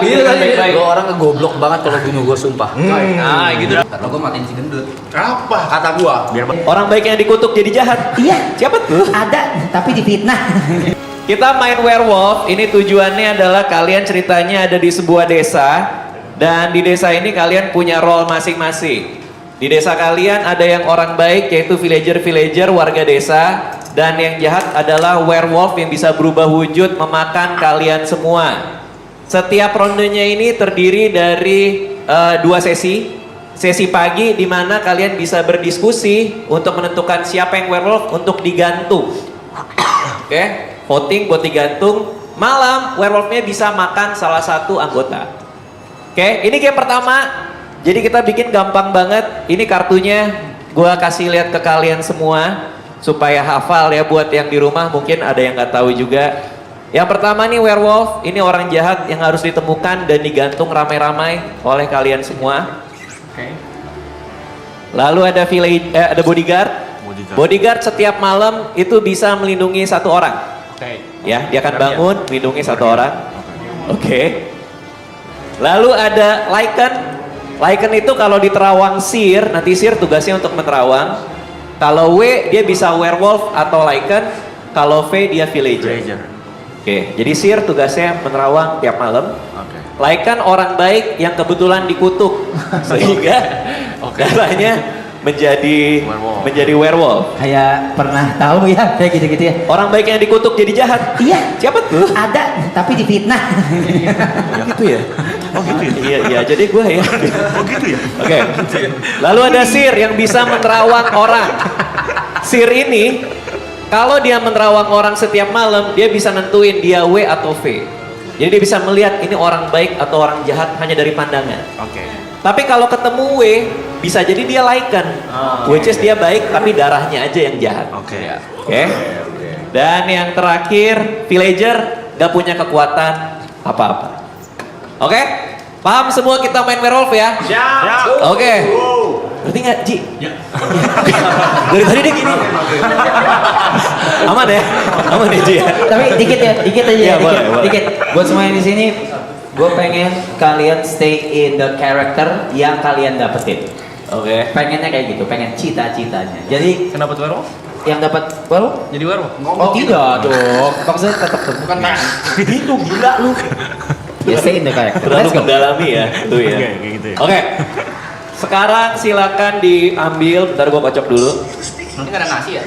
Iya kan, gue orang ngegoblok banget kalau bunuh gue sumpah. Nah gitu. Karena gue matiin si gendut. Apa? Kata gue. Orang baik yang dikutuk jadi jahat. Iya, Siapa tuh? ada, tapi difitnah. Kita main werewolf. Ini tujuannya adalah kalian ceritanya ada di sebuah desa. Dan di desa ini kalian punya role masing-masing. Di desa kalian ada yang orang baik yaitu villager-villager warga desa. Dan yang jahat adalah werewolf yang bisa berubah wujud memakan kalian semua. Setiap rondenya ini terdiri dari 2 sesi. Sesi pagi di mana kalian bisa berdiskusi untuk menentukan siapa yang werewolf untuk digantung. Oke, voting buat digantung. Malam werewolfnya bisa makan salah satu anggota. Oke, ini game pertama. Jadi kita bikin gampang banget. Ini kartunya gua kasih lihat ke kalian semua supaya hafal ya buat yang di rumah. Mungkin ada yang nggak tahu juga. Yang pertama nih werewolf, ini orang jahat yang harus ditemukan dan digantung ramai-ramai oleh kalian semua. Lalu ada ada bodyguard. Bodyguard setiap malam itu bisa melindungi satu orang. Ya, dia akan bangun melindungi satu orang. Oke. Lalu ada Lycan. Lycan itu kalau di terawang Seer, nanti Seer tugasnya untuk menerawang. Kalau W dia bisa werewolf atau Lycan. Kalau V dia villager. Oke, jadi Seer tugasnya menerawang tiap malam. Lycan orang baik yang kebetulan dikutuk sehingga darahnya menjadi werewolf. Kayak pernah tahu ya, kayak gitu-gitu ya. Orang baik yang dikutuk jadi jahat. Iya, Siapa tuh? ada, tapi difitnah. Gitu ya? Oh gitu ya? Iya, jadi gue ya. Oh gitu ya? Oke. Lalu ada Seer yang bisa menerawang orang. Seer ini kalau dia menerawang orang setiap malam, dia bisa nentuin dia W atau V. Jadi dia bisa melihat ini orang baik atau orang jahat hanya dari pandangan. Oke. Tapi kalau ketemu W, bisa jadi dia Lycan. Which is dia baik tapi darahnya aja yang jahat. Oke. Oke. Dan yang terakhir, villager gak punya kekuatan apa-apa. Oke? Paham semua kita main werewolf ya? Siap. Oke. Ngerti nggak, Ji? Ya. Dari tadi dia gini. Aman ya? Aman ya, Ji ya? Tapi dikit ya, dikit aja Iya, ya, boleh, boleh. dikit. Buat semua yang di sini, gue pengen kalian stay in the character yang kalian dapetin. Oke. Pengennya kayak gitu, pengen cita-citanya. Jadi Kenapa tuh werewolf? yang dapat baru? Jadi werewolf? Oh tidak dong, maksudnya tetap bukan itu gila lu. Ya stay in the character. Terlalu Let's go. mendalami ya, itu ya. Oke, kayak gitu ya. Oke. Sekarang silakan diambil, bentar gua kocok dulu. Ini nggak ada nasi ya?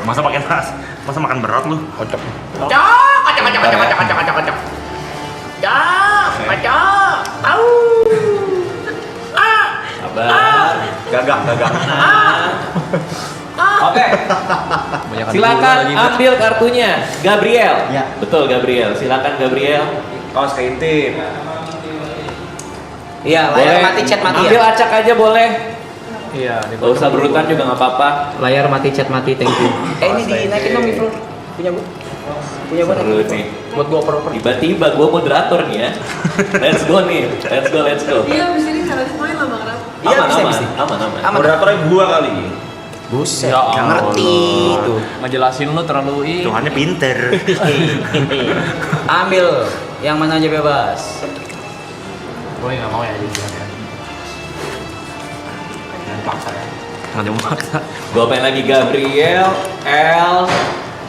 Masa pakai nas? Masa makan berat lu? Kocok, kocok. Au. Sabar. Gagak. Oke. Silakan ambil kartunya, Gabriel. Ya. Betul Gabriel. Silakan Gabriel. Kaos keintip. Iya, layar mati chat mati Ambil ya. acak aja boleh. Iya. Gak usah berurutan juga nggak apa-apa. Layar mati, chat mati, thank you. Ini dinaikin dong Bro. Punya gua. Punya gua. Seru nih. Buat gua oper-oper. Tiba-tiba gue moderator nih ya. Let's go nih. Let's go. Iya, abis ini cara main lama kan? Iya, bisa. Aman. Moderatornya gua kali. Buset, Ya nggak ngerti itu. Ngejelasin lu terlalu Tuhannya pinter. Ambil yang mana aja bebas. Gue nggak mau ya jadi jahat. Nggak mau maksa. Gue pengen lagi Gabriel, El,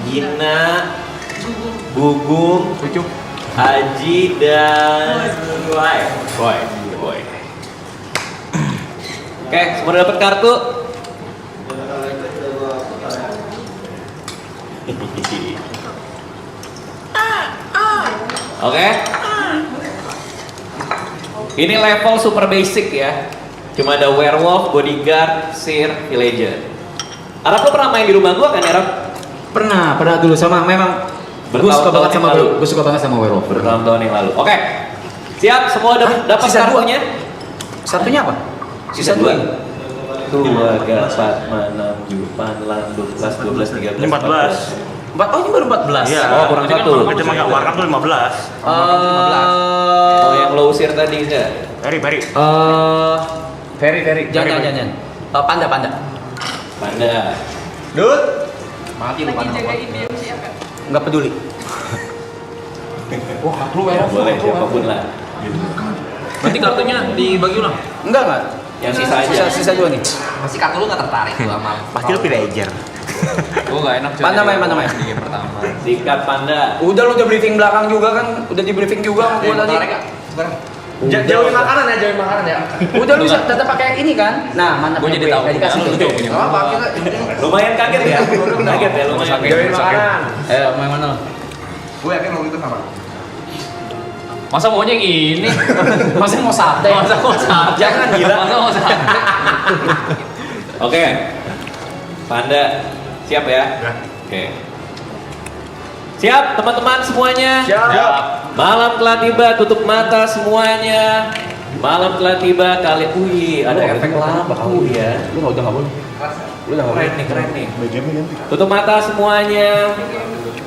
Gina, Gugum, Cucuk. Haji dan Boy. Oke, semua udah dapat kartu. Oke. Ini level super basic ya. Cuma ada werewolf, bodyguard, seer, villager. Arab lo pernah main di rumah gua kan, Arab? Pernah dulu sama memang gue suka Bertahun-tahun banget sama yang lalu. gue suka banget sama werewolf. Bertahun-tahun yang lalu. Oke. Siap, semua dapat Sisa dua. kartunya? Satunya apa? Sisa 2. 2, 4, 6, 7, 8, 12, 13, 13, Ini 14. Oh ini baru 14. Iya. Oh, kurang Tadi kan satu. Kita makan warkap tuh 15. Oh, yang low seer tadi enggak? Peri. Ferry. Jangan. Panda. Panda. Dut. Mati lu Lagi panda. jagain dia siapa? Nggak peduli. Wah, lu Ya, boleh, siapapun lah. Berarti kartunya dibagi ulang? Enggak. Yang sisa aja. Sisa 2 nih. Pasti kartu lu nggak tertarik tuh sama. Pasti lu villager. Gue gak enak cuy. Mana main? Di game pertama. Sikat Panda. Udah lu udah briefing belakang juga kan? Udah di briefing juga sama gua tadi. Jauhin makanan ya. Udah lu tetap pakai ini kan? Nah, mantap. Gue jadi tahu. Tadi kasih Lu tuh. punya. Enggak apa kita. Lumayan kaget ya? Kaget ya lumayan. Jauhin makanan. Ayo, main mana? Gue yakin lo itu sama. Masa maunya yang ini? Masa mau sate? Masa mau sate? Jangan, gila. Masa mau sate? Oke. Panda siap ya? Oke. Siap teman-teman semuanya? Siap. Malam telah tiba, tutup mata semuanya. Malam telah tiba, kalian ada efek lampu ya. Lu udah enggak boleh. Lu udah Keren nih. Tutup mata semuanya.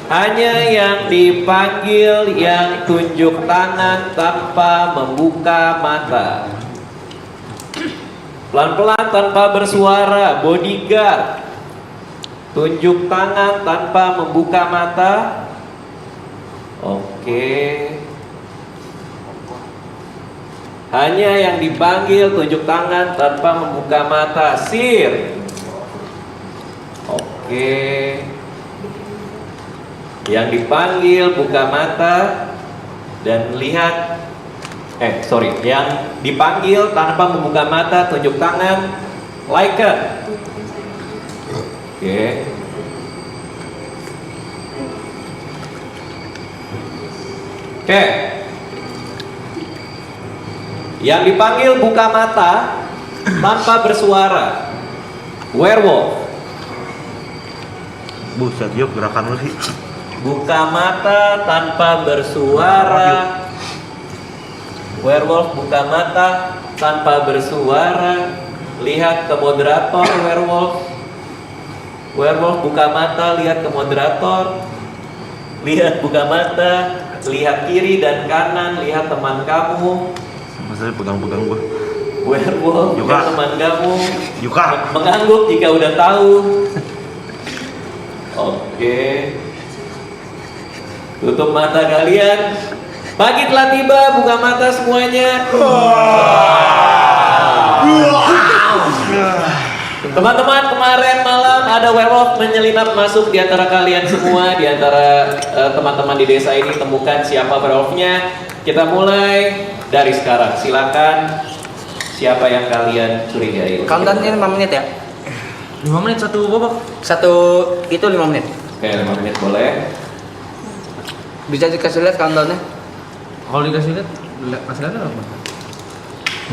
Hanya yang dipanggil yang tunjuk tangan tanpa membuka mata. Pelan-pelan tanpa bersuara, bodyguard. Tunjuk tangan tanpa membuka mata. Oke. Hanya yang dipanggil tunjuk tangan tanpa membuka mata. Sir. Oke. Yang dipanggil buka mata dan lihat. Yang dipanggil tanpa membuka mata tunjuk tangan. Like. Oke. Yang dipanggil buka mata tanpa bersuara. Werewolf. Buset, yuk gerakan lu sih. Buka mata tanpa bersuara. Werewolf buka mata tanpa bersuara. Lihat ke moderator werewolf. Werewolf buka mata, lihat ke moderator. Lihat buka mata, lihat kiri dan kanan, lihat teman kamu. Masa pegang-pegang gua. Werewolf, Yuka. lihat teman kamu. Yuka. Mengangguk jika udah tahu. Oke. Tutup mata kalian. Pagi telah tiba, buka mata semuanya. Teman-teman, kemarin malam ada werewolf menyelinap masuk di antara kalian semua, di antara teman-teman di desa ini. Temukan siapa werewolfnya. Kita mulai dari sekarang. Silakan, siapa yang kalian curigai? Countdown-nya 5 menit ya? 5 menit satu babak. Satu itu 5 menit. Oke, 5 menit boleh. Bisa dikasih lihat countdown-nya? Kalau dikasih lihat, kasih lihat apa?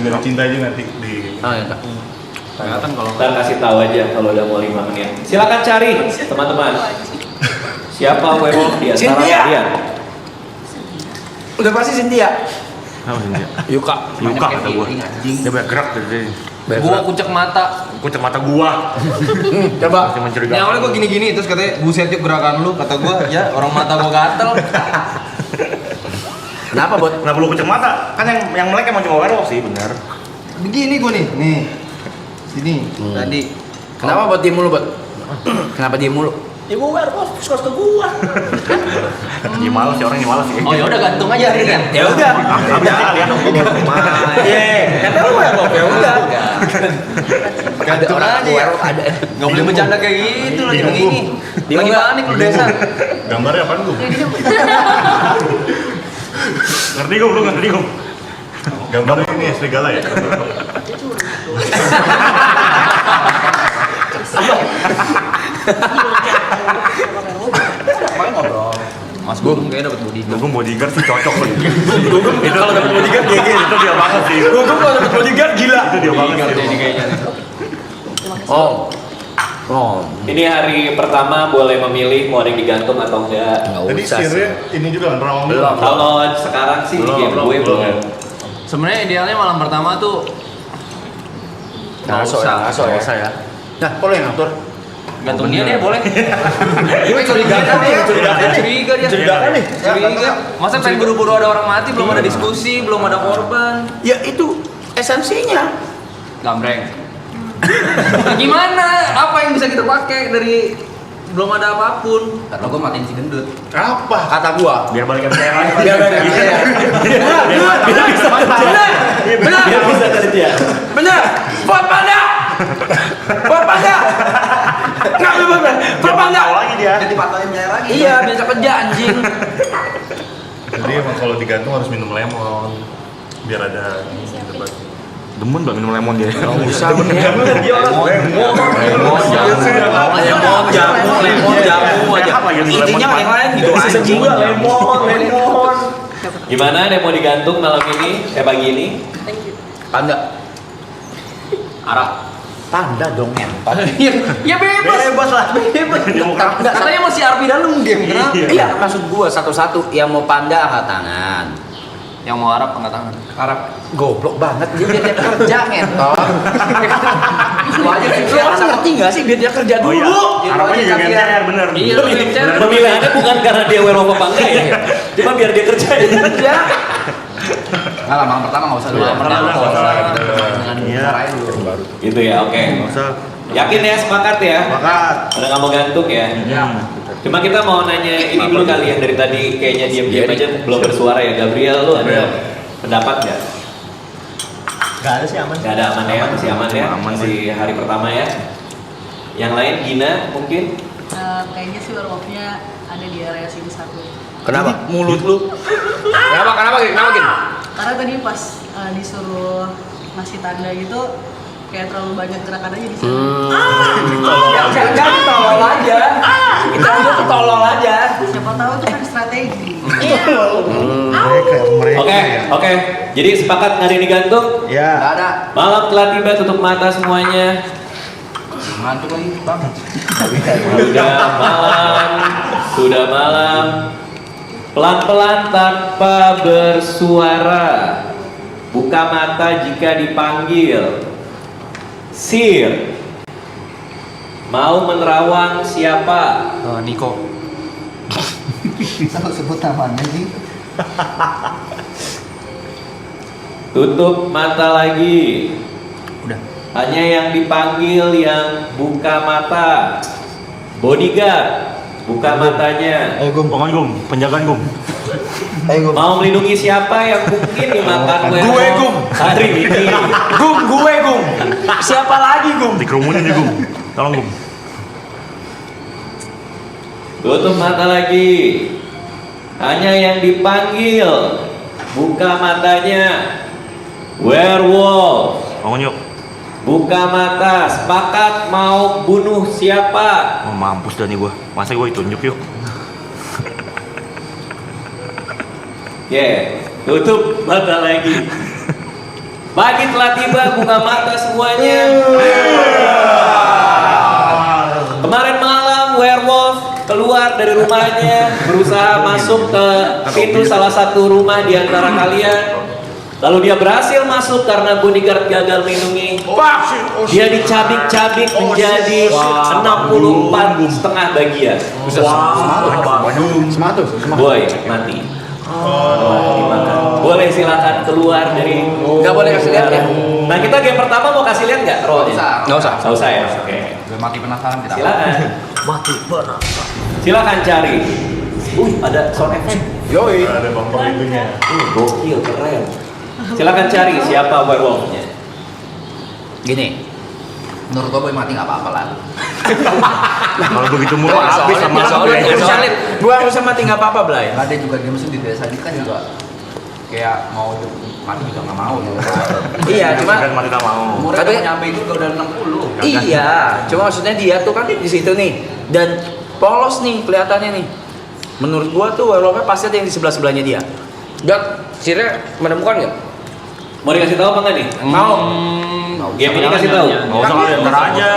Nggak cinta aja nanti di. Oh iya, Kak. Kelihatan kalau Ntar kasih tahu aja kalau udah mau 5 menit. Silakan cari, teman-teman. Siapa werewolf di antara Cynthia. kalian? Udah pasti Cynthia. Apa sih dia? Yuka. Yuka kata gua. Dia banyak gerak dari. gua kucek mata. Kucek mata gua. Coba. Masih mencurigakan. Yang awalnya gua gini-gini terus katanya buset yuk gerakan lu, kata gua ya orang mata gua gatel. Kenapa, Bot? Kenapa lu kucek mata? Kan yang melek emang cuma werewolf sih, benar. Begini gua nih. Sini tadi. Kenapa Bot diem mulu, Bot? Kenapa diem mulu? Ya gua werewolf, suka gua. Dia malas sih, orang yang malas sih. Oh ya udah gantung aja hari kan. Ya udah. Udah kalian Kata lu werewolf, ya udah. Ada orang aja ya. werewolf ada. Enggak boleh bercanda kayak gitu lagi begini. Lagi panik lu desa. Gambarnya apaan lu? Ngerti gua, lu ngerti gua. Gambarnya ini serigala ya? Mas Gugum kayaknya dapat bodyguard. Gua bodyguard sih cocok loh. Itu kalau dapat bodyguard GG itu dia banget sih. Gua kalau dapat bodyguard gila. Itu dia banget Bodyguard sih. jadi kayaknya. Oh. Ini hari pertama boleh memilih mau ada yang digantung atau enggak. Tadi sirnya ini juga kan rawang dulu. Kalau sekarang sih di game gue belum. Sebenarnya idealnya malam pertama tuh Ngaso ya. Nah, kok lu yang ngatur? gantung dia deh boleh. Gue curiga nih. Curiga dia. Curiga. Masa pengen buru-buru ada orang mati, belum ada diskusi, belum ada korban. Ya itu esensinya. Gambreng. Gimana? Apa yang bisa kita pakai dari belum ada apapun. Karena gue matiin si gendut. Apa? Kata gua. Biar balikan saya lagi. Biar balikan saya. Biar bisa kerja. Biar bisa kerja. Bener. Buat Panda. Buat Panda. Nggak bener. Buat Panda. Lagi dia. Jadi patokin saya lagi. Iya, bisa kerja anjing. Jadi emang kalau digantung harus minum lemon. Biar ada debat. Demen banget minum lemon dia. Usah dia orang jamu aja. Intinya yang lain gitu anjing. Lemon. Gimana ada yang mau digantung malam ini? Pagi ini? Panda. Arak. Tanda dong ya. Ya bebas lah. Bebas. Katanya masih Arpi dalam game. Kenapa? Iya, maksud gua satu-satu yang mau panda angkat tangan. Yang mau Arab angkat tangan. Arab goblok banget dia biar dia kerja ngentot. Lu aja lu ngerti enggak sih biar dia kerja dulu. Harapannya juga MCR bener. Iya, Pemilihannya bukan karena dia werewolf apa enggak ya? Cuma biar dia kerja. Kerja. Enggak lah, malam pertama enggak usah dulu. Malam pertama nggak usah. Dengan Iya. cara itu. Gitu ya, oke. Usah. Yakin ya, sepakat ya? Makan. Udah nggak mau gantung ya? Cuma kita mau nanya ini dulu kali ya, dari tadi kayaknya diam-diam aja belum bersuara ya. Gabriel, lu ada pendapat nggak? Gak ada sih aman. Nggak ada aman ya, masih aman ya, Aman, masih hari pertama ya. Yang lain Gina mungkin? Kayaknya sih werewolfnya ada di area sini satu. Kenapa? Mulut lu. Kenapa Gin? Karena tadi pas disuruh ngasih tanda gitu, kayak terlalu banyak gerakan aja di sana. Jangan tolol aja. Kita tuh tolol aja. Siapa tahu itu kan strategi. Oke. Jadi sepakat nggak ada yang digantung? Ya. Enggak ada. Malam telah tiba, tutup mata semuanya. Ngantuk lagi banget. Sudah malam. Pelan-pelan tanpa bersuara. Buka mata jika dipanggil. Sir. Mau menerawang siapa? Niko. Sama sebut namanya sih. Tutup mata lagi. Udah. Hanya yang dipanggil yang buka mata. Bodyguard, buka matanya. Paman Gum, penjagaan Gum. Mau melindungi siapa yang mungkin dimakan werewolf Gue, Gum. hari ini? Gum. Siapa lagi Gum? Dikerumunin dia Gum. Tolong Gum. Tutup mata lagi. Hanya yang dipanggil buka matanya. Werewolf, Bangun yuk. buka mata. Sepakat mau bunuh siapa? Oh, mampus dah nih gua. Masa gua ditunjuk yuk. Tutup mata lagi. Pagi telah tiba, buka mata semuanya. Kemarin malam werewolf keluar dari rumahnya, berusaha masuk ke pintu salah satu rumah di antara kalian. Lalu dia berhasil masuk karena bodyguard gagal melindungi. Dia dicabik-cabik menjadi 64,5 bagian. Boy, mati. Dimakan. Boleh silakan keluar dari. Nggak boleh kasih lihat ya? Nah, kita game pertama mau kasih lihat nggak rollnya? Nggak usah. Nggak usah ya. Oke. Udah mati penasaran kita. Silakan. Silakan cari. Ada sound effect. Yoi. Ada bumper itunya. Gokil, keren. Silakan cari siapa werewolfnya. Gini. Menurut gua boy mati nggak apa-apa lah. Kalau begitu mulu habis sama Gua harusnya mati nggak apa-apa Blay. Ada juga dia mesti di desa ini kan juga kayak mau mati juga nggak mau. Iya, cuma kan mati tak mau. Umurnya Tapi- udah nyampe itu udah 60. iya, cuma maksudnya dia tuh kan di situ nih dan polos nih kelihatannya nih. Menurut gua tuh werewolfnya pasti ada yang di sebelah sebelahnya dia. Jod, Sirnya menemukan nggak? Mau dikasih tahu apa nggak nih? Mau? Game ini kasih tahu. Nggak usah kali, ntar aja.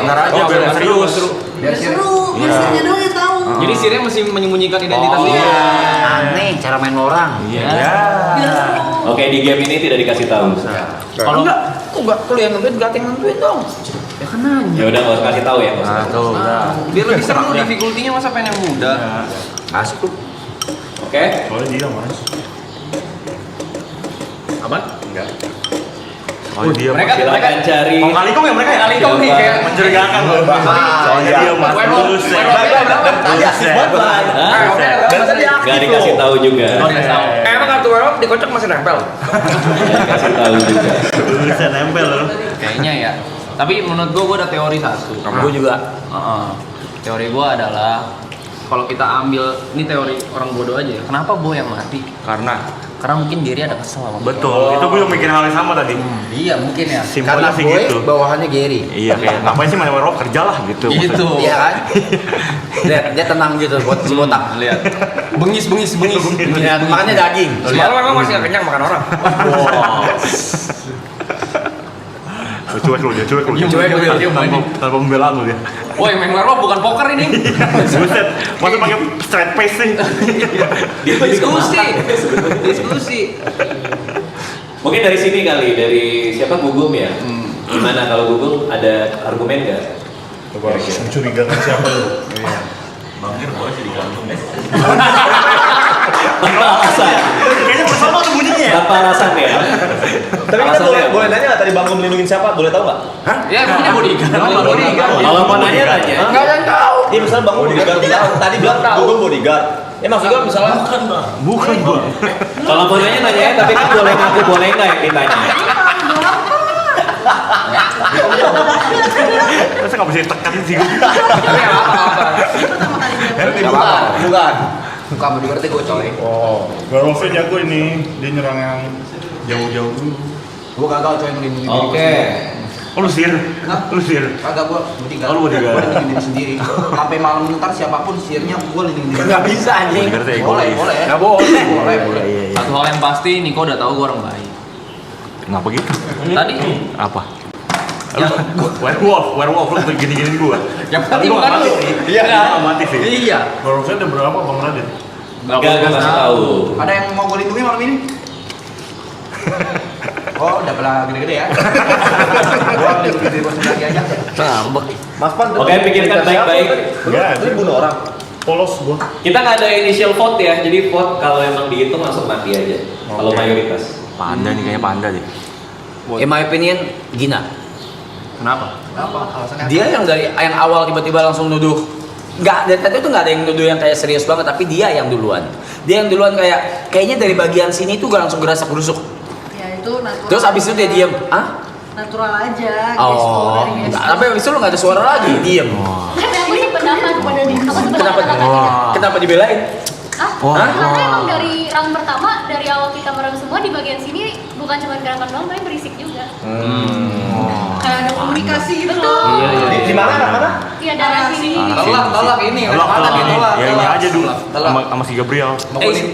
Ntar aja, Oh, biar serius. Biar seru, biasanya doang yang tahu. Jadi Sirnya mesti menyembunyikan identitas dia. Aneh cara main orang. Iya. Biar seru. Oke, di game ini tidak dikasih tahu. Kalau enggak, kok enggak lu yang nentuin, gak yang nentuin dong. Ya kan nanya. Ya udah nggak usah kasih tahu ya. nggak usah. Nah, tuh, udah. Biar lebih seru difficulty-nya masa pengen yang muda. Asik tuh. Oke. Soalnya dia mas. Aman? Enggak. Soalnya dia Silakan cari. Kong kali kong ya mereka ya? Kali kong nih kayak Mencurigakan loh. Soalnya dia mas buset. Gak dikasih tahu juga. emang kartu werewolf dikocok masih nempel. Dikasih tahu juga. Buset nempel loh. Kayaknya ya. Tapi menurut gue ada teori satu. Gue juga. Teori gue adalah kalau kita ambil ini teori orang bodoh aja ya. Kenapa Bo yang mati? Karena mungkin diri ada kesel sama Bo. Betul. Itu gue juga mikir hal yang sama tadi. Iya mungkin ya. Simpelnya sih Boy, gitu. bawahannya Gary. Iya kayak ngapain sih main werewolf kerja lah gitu. Gitu. Iya kan? dia tenang gitu buat si botak. Lihat. Bengis. Ya, makannya daging. Semalam memang masih gak kenyang makan orang. Cuek lu dia, cuek lu. Tanpa pembelaan lu dia. Woi main werewolf bukan poker ini. Buset, masa pakai straight face sih. Diskusi. Mungkin dari sini kali, dari siapa Gugum ya? Gimana kalau Gugum ada argumen nggak? Coba mencurigakan siapa lu? Iya. Tanpa alasan. Kayaknya bersama tuh bunyinya ya. Tanpa alasan ya. Tapi kita boleh nanya nggak tadi Bang melindungi siapa? Boleh tahu nggak? Ya punya bodyguard. Kalau mau nanya tanya. Enggak ada yang tahu. Iya misalnya Bang bodyguard bilang, tadi bilang Gugum bodyguard. Ya maksudnya misalnya Bukan gua. Kalau mau nanya nanya ya, tapi kan boleh ngaku boleh nggak yang ditanya. Masa nggak bisa ditekan sih gua. Bukan. Bukan bodyguard gue coy. Oh, werewolfnya jago ini. Dia nyerang yang jauh-jauh dulu. Gue gagal coy ngelindungin diri Oke. gua. Oh lu sihir? Lu sihir? Kagak gue bodyguard. Oh, lu bodyguard. Gue lindungin diri sendiri. Sampai malam ntar siapapun sihirnya gue lindungin diri. Enggak bisa anjing. Bodyguard tuh Boleh, egois. boleh. Nggak boleh. Boleh. Satu hal yang pasti Niko udah tahu gue orang baik. Kenapa gitu? Tadi Apa? Werewolf lu gini-giniin gua. yang penting Gua bukan mati lu. sih. Iya kan? Gua mati sih. Iya. Werewolfnya ada berapa Bang Radit? Gak kasih tahu. Ada yang mau gue lindungi malam ini? Oh, udah pernah gede-gede ya. Gue lindungi diri gue sendiri aja. Ngambek. Mas Pan. Oke, pikirkan baik-baik. Enggak, Ini bunuh orang. polos gua. Kita nggak ada initial vote ya, jadi vote kalau emang dihitung langsung mati aja. Kalau mayoritas. Panda nih kayaknya panda deh. In my opinion, Gina. Kenapa? Dia yang dari yang awal tiba-tiba langsung nuduh. Nggak, dari tadi tuh nggak ada yang nuduh yang kayak serius banget, tapi dia yang duluan. Dia yang duluan kayaknya dari bagian sini tuh gak langsung gerasak gerusuk. Ya itu natural. Terus abis itu dia diem. Hah? Natural aja. Oh, tapi abis itu lu nggak ada suara lagi, diem. Tapi aku sependapat kepada diri. Aku Kenapa? sependapat Kenapa dibelain? Karena emang dari round pertama, dari awal kita merem semua di bagian sini bukan cuma gerakan doang, tapi berisik juga. Kayak ada komunikasi gitu Betul. loh. Di mana? Mana? Iya dari sini. Tolak ini. Tolak Tolak. ya ini aja dulu sama si Gabriel.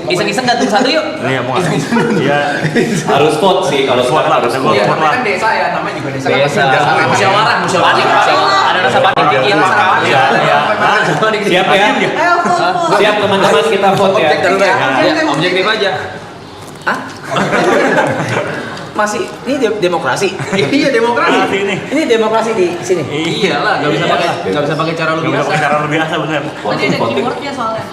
Iseng-iseng gantung satu yuk. Iya mau nggak? Iya. Harus vote sih kalau Vote lah, sekarang harus harus vote. vote. Tapi kan desa ya, namanya juga desa. Desa. Musyawarah. Ada rasa panik dikit. Siap ya? Ayo, foto. Siap teman-teman, kita vote ya. Objektif aja. Hah? Masih ini demokrasi. Iya demokrasi. Demokrasi ini. Ini demokrasi di sini. Iyalah, nggak bisa pakai cara lu Gak bisa biasa. pakai cara lu biasa bener. Nanti ada keywordnya soalnya.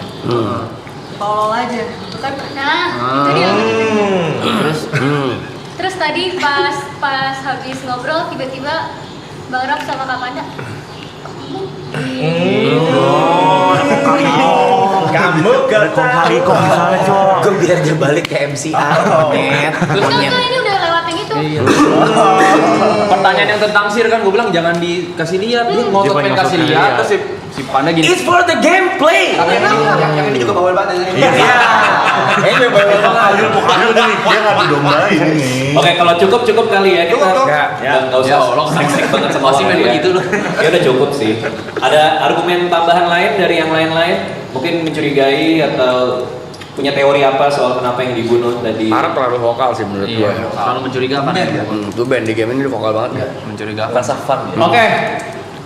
Tolol aja. Itu kan Nah, itu dia. Terus tadi pas habis ngobrol tiba-tiba Bang Rap sama Kak Panda. Kamu Kong kali kong misalnya cowok. Gue biar dia balik ke MCR. Net. Enggak, ini udah lewat yang itu. Pertanyaan yang tentang sir kan gue bilang jangan dikasih lihat. Dia ngotot pengen kasih lihat terus si Panda gini. It's for the gameplay. Tapi yang ini juga bawel banget. Iya. Ini bawel banget. Dia nggak didombain ini. Oke, kalau cukup kali ya kita. Nggak usah seksik banget sama Masih main orang ya. begitu lu. Ya udah cukup sih. Ada argumen tambahan lain dari yang lain-lain? Mungkin mencurigai atau punya teori apa soal kenapa yang dibunuh tadi? Harap terlalu vokal sih menurut Iya, gua. selalu mencurigakan ya. Tuh band di game ini vokal banget ya. Mencurigakan. rasa fun ya. Oke,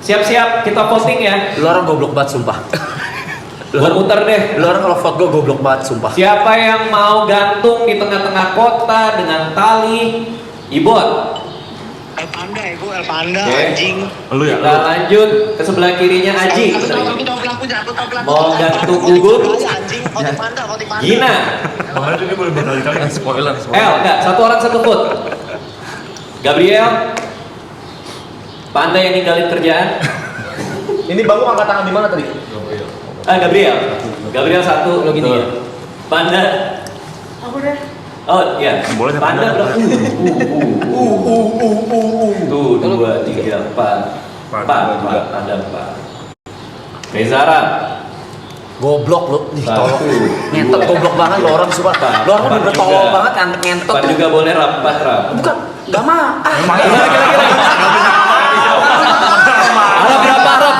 siap-siap kita voting ya. Lu orang goblok banget sumpah. Gua muter deh. Lu orang kalau vote gue goblok banget sumpah. Siapa yang mau gantung di tengah-tengah kota dengan tali? Ibot. El Panda ya, gue El Panda Oke. anjing. Lu ya. Kita lanjut ke sebelah kirinya Aji. Aku tahu pelakunya, aku tahu pelakunya. Mau gantung Gugun? Anjing, Voting Panda, Voting Panda. Gina. Makanya dia boleh berkali-kali. Spoiler. El, enggak, satu orang satu vote. Gabriel, Panda yang ninggalin kerjaan. Ini baru angkat tangan di mana tadi? Gabriel 1, lo gini ya. Panda. Aku deh. Oh iya. Boleh ya, Panda Panda. berapa? Tuh 2, 3, 4. 4, Panda 4. Rezara. Goblok lu, nih Satu. tolong. Ngentot goblok banget lo orang suka. Lo orang udah tolol banget ngentot. 4 juga boleh rap, 4 rap. Bukan, gak mah. Arab berapa Arab?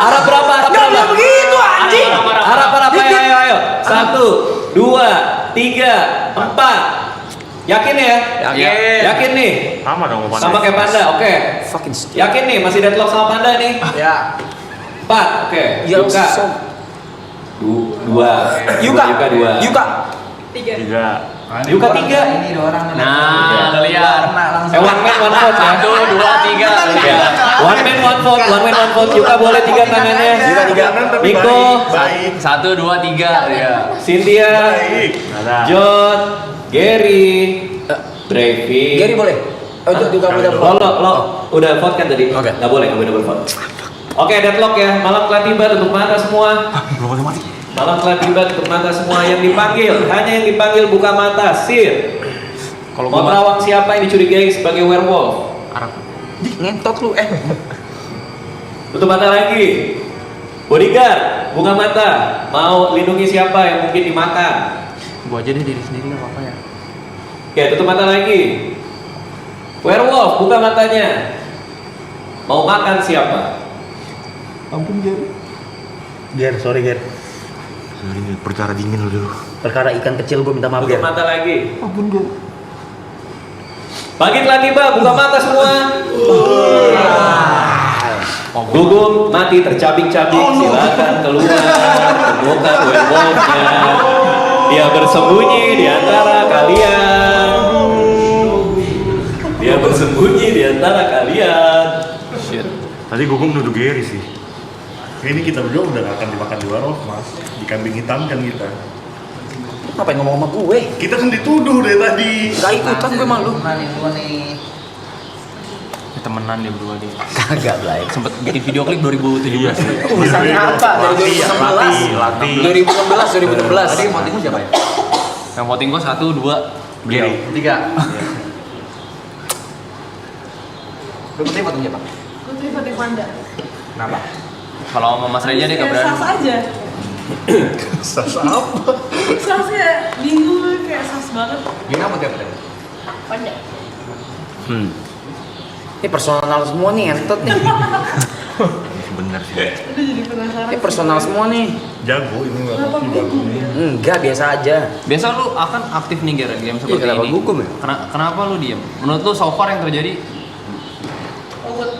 Arab berapa? Gak begitu anjing. Arab ayo. 1, 2, 3, 4. Yakin ya? Yakin nih? Sama dong Panda. Sama kayak Panda, oke. Fucking stupid. Yakin nih masih deadlock sama Panda nih? Ya. 4, oke. Ya, Yuka. so- 2. Yuka. 2. Yuka. 3. Yuka 3. Ini 2 orang. Nah, lihat. One man one vote ya. 1, 2, 3. Ya. One man one vote. Yuka boleh 3 tangannya. Yuka 3. Niko, Baik. 1, 2, 3. Ya. Cynthia, Baik. John, Gary, Brevi. Gary boleh? Oh, juga udah Lo udah vote kan tadi? Oke. Nggak boleh double vote. Oke, deadlock ya. Malam telah tiba tutup mata semua. Belum mati. Malam telah tiba tutup mata semua. Yang dipanggil, hanya yang dipanggil buka mata. Sir. Kalau Mau gua terawang siapa yang dicurigai sebagai werewolf? ngentot lu. Tutup mata lagi. Bodyguard, buka mata. Mau lindungi siapa yang mungkin dimakan? gua aja deh diri sendiri enggak apa-apa ya. Oke, tutup mata lagi. Werewolf, buka matanya. Mau makan siapa? Ger, sorry Ger. Ini perkara dingin lu dulu. Perkara ikan kecil gue minta maaf Tutup Ger. mata lagi. Pagi telah tiba, buka mata semua. Gugum mati tercabik-cabik, silakan keluar. Temukan werewolfnya. Dia bersembunyi di antara kalian. Dia bersembunyi di antara kalian. Tadi Gugum nuduh Gary sih. Ini kita berdua udah gak akan dimakan di warung, Mas. Di kambing hitam kan kita. Ngapain ngomong sama gue? Kita kan dituduh dari tadi. Gak ikutan gue malu. Temenan dia berdua dia. Kagak lah. Sempet bikin video klip 2017. Iya sih. Urusannya apa? Dari 2016. 2016. Tadi votingmu siapa ya? Yang voting gua 1, 2, Gary. 3. Lu penting voting siapa? Putri voting Panda. Kenapa? Kalau sama Mas Reja dia Kayak gak berani. sas aja. Sas apa? Sasnya bingung kayak sas banget. Gina mau tiap tadi? Panda. Ini personal semua nih, entot nih. Bener sih. Udah jadi penasaran. Ini personal semua nih. Jago ini nggak Kenapa pasti gugup jago. ya? Enggak, biasa aja. Biasa lu akan aktif nih Ger, game seperti kenapa ini. gugup ya? Kenapa lu diem? Menurut lu so far yang terjadi? Awet.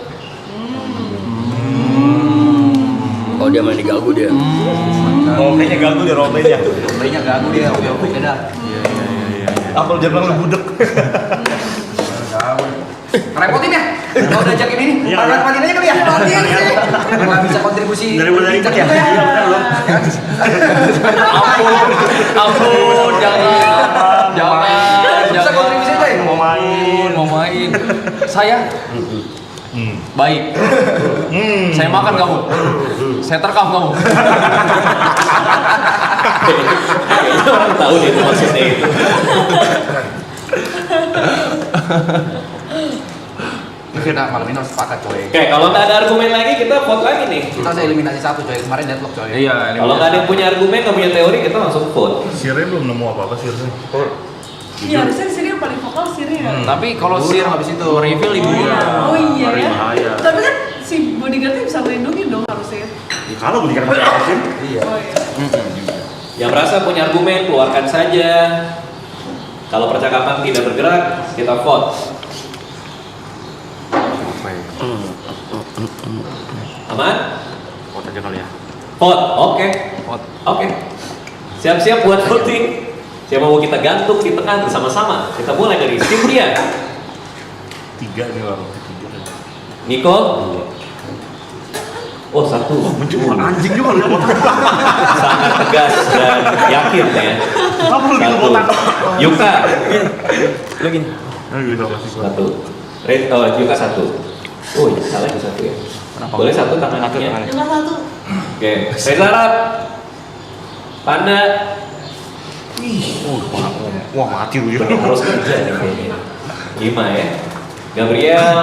Oh dia main diganggu dia. Roleplaynya ganggu deh roleplaynya. Playnya ganggu dia, oke beda. Apa lu jangan lu budek. Repotin ya? Kalau udah ajakin ini, Iya, Pak iya. repotin aja kali ya? Repotin sih. Nggak bisa kontribusi. Daripada ikut ya. Iya, Bener loh. Ampun, jangan. Bisa kontribusi aja ya? Mau main. Mau main. Saya baik. Saya makan kamu. Saya terkam kamu. Kayaknya orang tahu nih itu maksudnya itu. Ini kita malam ini harus sepakat coy. Oke, kalau nggak ada argumen lagi kita vote lagi nih. Kita harus eliminasi satu coy. Kemarin deadlock coy. Iya, Kalau nggak ada yang punya argumen, nggak punya teori, kita langsung vote. Sirnya belum nemu apa-apa Sirnya. Iya, harusnya di sini yang paling vokal Siri ya. Tapi kalau Dulu Sir habis itu. reveal ibu Oh iya ya. Bahaya. Tapi kan si bodyguardnya bisa melindungi dong harusnya. Ya, kalau gue dikira pakai asin. Iya. Oh iya. Yang merasa punya argumen, keluarkan saja. Kalau percakapan tidak bergerak, kita vote. Aman? Vote aja kali ya. Vote, oke. Vote. Oke. Siap-siap buat voting. Siapa mau kita gantung di tengah bersama-sama? Kita mulai dari Cynthia. 3 nih warung. Niko. Oh, 1. Mencoba anjing juga lu. Sangat tegas dan yakin ya. Apa lu gitu 1. botak? Yuka. Lu gini. Gitu pasti gua. Satu. Juga satu. Oh, iya, salah itu satu ya. Boleh satu tangan kakinya. Cuma satu. Oke, Reza Arab. Panda. Wah mati lu dia. Harus kerja nih kayaknya. 5 ya. Gabriel.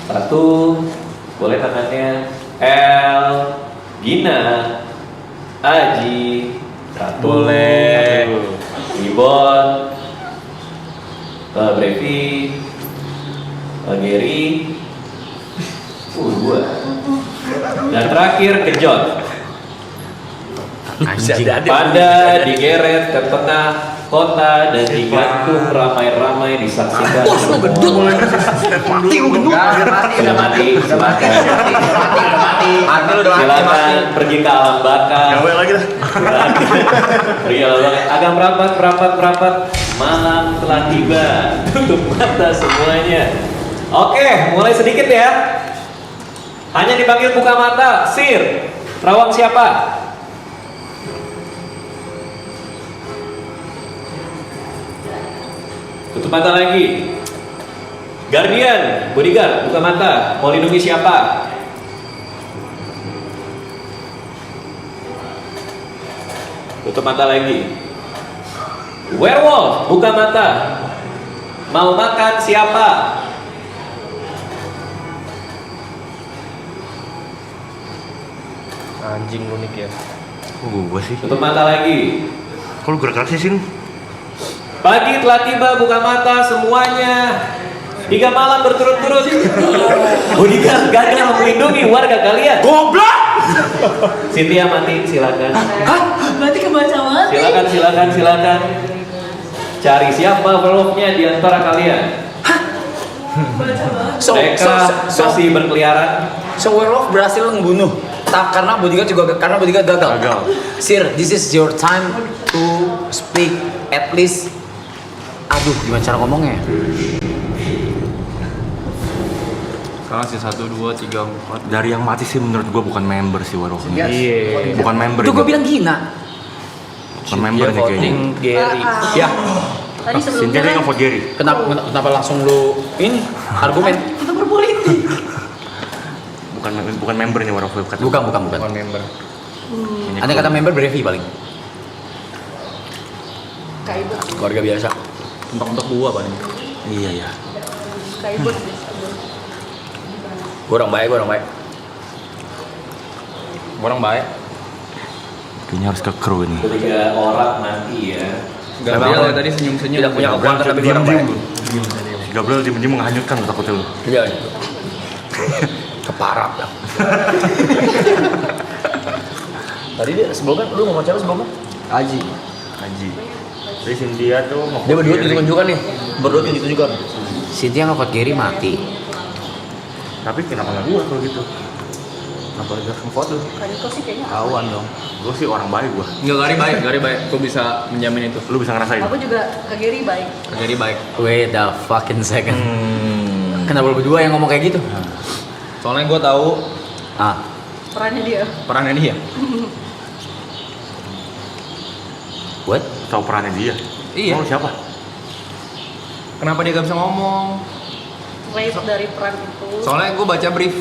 1. Boleh tangannya. L. Gina. Aji. 1. Boleh. Ibon. Brevi. Gary. 2. Dan terakhir Kejot. Pada digeret ke tengah kota dan digantung ramai-ramai disaksikan. Bos lu gendut. Mati lu gendut. Sudah mati. Mati lu udah mati. Silakan pergi ke alam baka. Gawe lagi dah. Pergi ke alam baka. Agak merapat. Malam telah tiba. Tutup mata semuanya. Oke, mulai sedikit ya. Hanya dipanggil buka mata. Sir, Rawang siapa? Tutup mata lagi. Guardian, bodyguard, buka mata. Mau lindungi siapa? Tutup mata lagi. Werewolf, buka mata. Mau makan siapa? Anjing unik ya. Gua sih. Tutup mata lagi. Kalau gerak sih sini. Pagi telah tiba, buka mata semuanya. 3 malam berturut-turut. Bodyguard gagal melindungi warga kalian. Goblok. Cynthia mati, silakan. Berarti kebaca mati. Silakan. Cari siapa werewolf-nya di antara kalian. Mereka masih berkeliaran. So werewolf berhasil membunuh. Karena bodyguard gagal. Sir, this is your time to speak at least. Aduh, gimana cara ngomongnya? Sekarang sih 1, 2, 3, 4. Dari yang mati sih menurut gua bukan member sih werewolf ini. Iya. Bukan member. Itu gue bilang Gina. Bukan member nih kayaknya. Gary. Ya, Tadi sebelumnya Cynthia kan nge-vote Gary. kenapa langsung lu ini argumen? kita berpolitik. Bukan member nih werewolf. Bukan. Bukan member. Ada kata member Brevi paling. Kaibut. Keluarga biasa. Untuk gua paling. Iya. Kaibut. Gue orang baik. Orang baik. Kayaknya harus ke crew ini. 3 orang mati ya. Gabriel ya tadi senyum-senyum. Tidak punya kekuatan tapi dia orang baik. Gabriel diem menghanyutkan takutnya lu. Iya. Keparap lah. Tadi dia sebelumnya lu ngomong siapa sebelumnya? Haji. Jadi Cynthia tuh Dia berdua ditunjukkan nih. Berdua ditunjukkan. Cynthia nge-vote Gary mati. Tapi kenapa nggak gua kalau gitu? Kenapa dia nge-vote lu? Kaniko sih kayaknya. Kawan dong. Gua sih orang baik gua. Enggak, Gary baik. Gua bisa menjamin itu. Lu bisa ngerasain? Aku juga ke Gary baik. Gary baik. Wait the fucking second. Kenapa lu berdua yang ngomong kayak gitu? Soalnya gua tahu Perannya dia. perannya dia. What? Tahu perannya dia? Iya. Lu siapa? Kenapa dia gak bisa ngomong? Rape dari peran itu. Soalnya gue baca brief.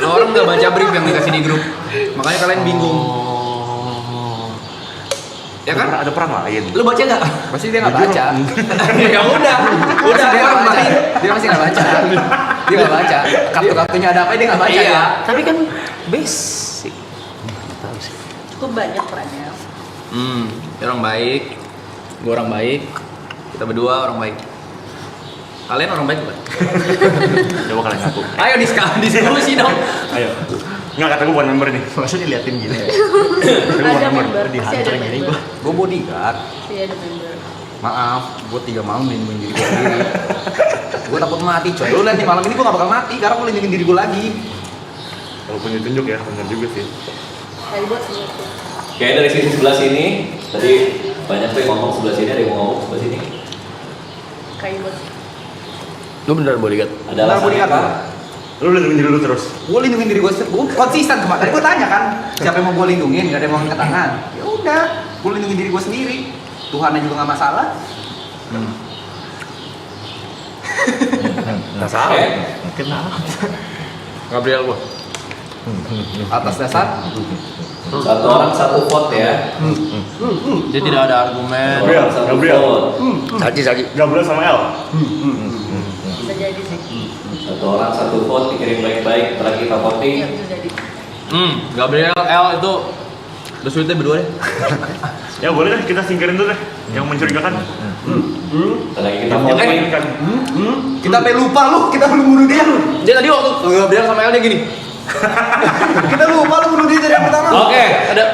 Orang gak baca brief yang dikasih di grup. Makanya kalian bingung. Ya kan? Ada peran lain. Lu baca nggak? Pasti dia nggak baca. Ya udah dia nggak baca. Dia masih nggak baca. Dia nggak baca. Kartu-kartunya ada apa dia nggak baca. Iya. Tapi kan basic. Cukup banyak perannya. Dia orang baik. Gue orang baik. Kita berdua orang baik. Kalian orang baik bukan? Coba kalian ngaku. Ayo diskusi dong. Ayo. Nggak, kata gue bukan member nih. Masa diliatin gini ya? Ada member. Pasti ada Dihancurin gini member. Gue bodyguard. Pasti ada member. Maaf, gue 3 malam lindungin diri gue sendiri. Gue takut mati coy. Lu lihat nih malam ini gue gak bakal mati karena gue lindungin diri gue lagi. Walaupun ditunjuk ya, benar juga sih. Kaibut sih. Kayak dari sisi sebelah sini, tadi banyak tuh yang ngomong sebelah sini, ada yang ngomong sebelah sini. Kaibut. Lu beneran bodyguard? Ada alasan apa? Lu lindungin diri lu terus. Gue lindungin diri gue konsisten kemarin. Tadi gue tanya kan, siapa yang mau gue lindungin? Gak ada yang mau angkat tangan. Ya udah, gue lindungin diri gue sendiri. Tuhannya juga gak masalah. Tak salah. Mungkin Gabriel gua. Atas dasar Satu orang satu vote ya. Dia tidak ada argumen. Gabriel, Satu Gabriel. vote. Saji. Gabriel sama El. Bisa jadi sih. Satu orang satu vote, pikirin baik-baik setelah kita voting. Iya bisa jadi. Gabriel L itu udah sulitnya berdua deh. Ya boleh deh, kita singkirin dulu deh yang mencurigakan. Setelah kita voting. kita sampai lupa lu, kita belum bunuh dia. Dia tadi waktu Gabriel sama L dia gini. Kita lupa lu bunuh dia dari yang pertama. Oke, Ada.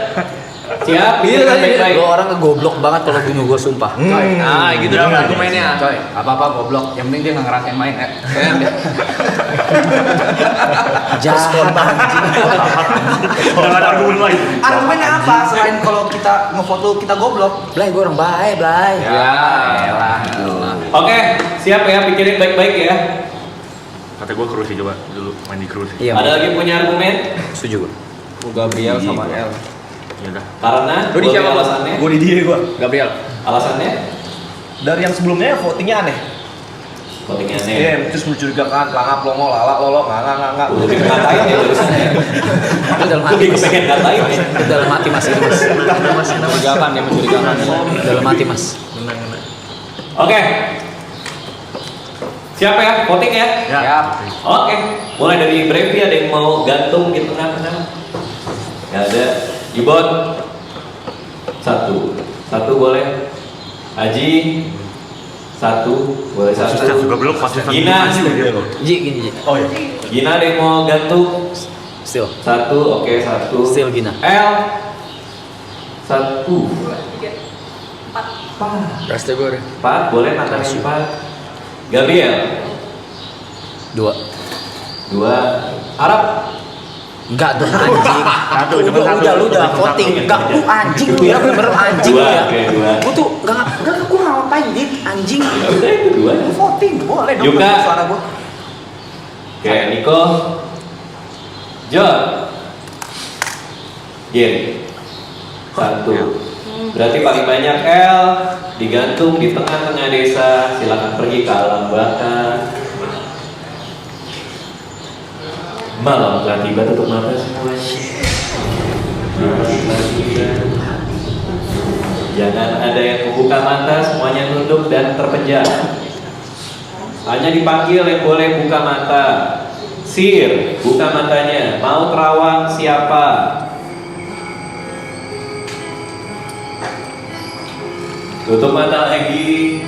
siap. Pikirin baik-baik. Lo orang ngegoblok banget kalau bunuh gue sumpah. Nah, gitu dong argumennya. Coy, apa-apa goblok. Yang penting dia nggak ngerasain main ya. Jahat anjing. Jangan ada argumen lain. Argumennya apa selain kalau kita ngefoto kita goblok? Blay, gue orang baik, Blay. Ya, elah. Oke, siap ya, pikirin baik-baik ya. Kata gue kerusi coba dulu main di kerusi. Iya. Ada lagi punya argumen? Setuju gue. Gabriel sama L. Ya udah. Karena Lu di siapa, Bos? alasannya? Gue di dia gue. Gabriel. Alasannya? Dari yang sebelumnya votingnya aneh. Votingnya nih. Iya, terus mencurigakan, langap, longo, lala, lolo, nggak. Udah pengen ngatain ya barusan ya. Itu dalam hati Lebih mas. pengen ngatain ya. Itu dalam hati mas itu mas. Mencurigakan dia mencurigakan. Dalam hati mas. Oke. Siap ya, voting ya? Siap. Oke. Mulai dari Brevi, ada yang mau gantung di tengah-tengah? Gak ada. Ibon. Satu boleh. Haji. Boleh Konsisten satu. juga belum konsisten. Gina. Gini. Oh iya. Gina ada yang mau gantung? Still. Satu, oke satu. Still Gina. L. Satu. Rest gue deh. 4, boleh Nathan 4. Gabriel. 2. Arab. Enggak dong anjing. Satu, cuma Udah, satu. lu udah Cuma voting. satu. Enggak, lu anjing lu ya bener anjing lu 2, ya. oke 2. Gua tuh enggak gua ngapain dit anjing. Ya udah itu 2. Lu voting boleh dong Yuka. suara gua. Oke, Niko. John. Giri. 1. Berarti paling banyak L digantung di tengah-tengah desa. Silakan pergi ke alam baka. Malam telah tiba, tutup mata semuanya. Malam telah tiba. Jangan ada yang membuka mata, semuanya tunduk dan terpejam. Hanya dipanggil yang boleh buka mata. Sir, buka matanya. Mau terawang siapa? Tutup mata lagi.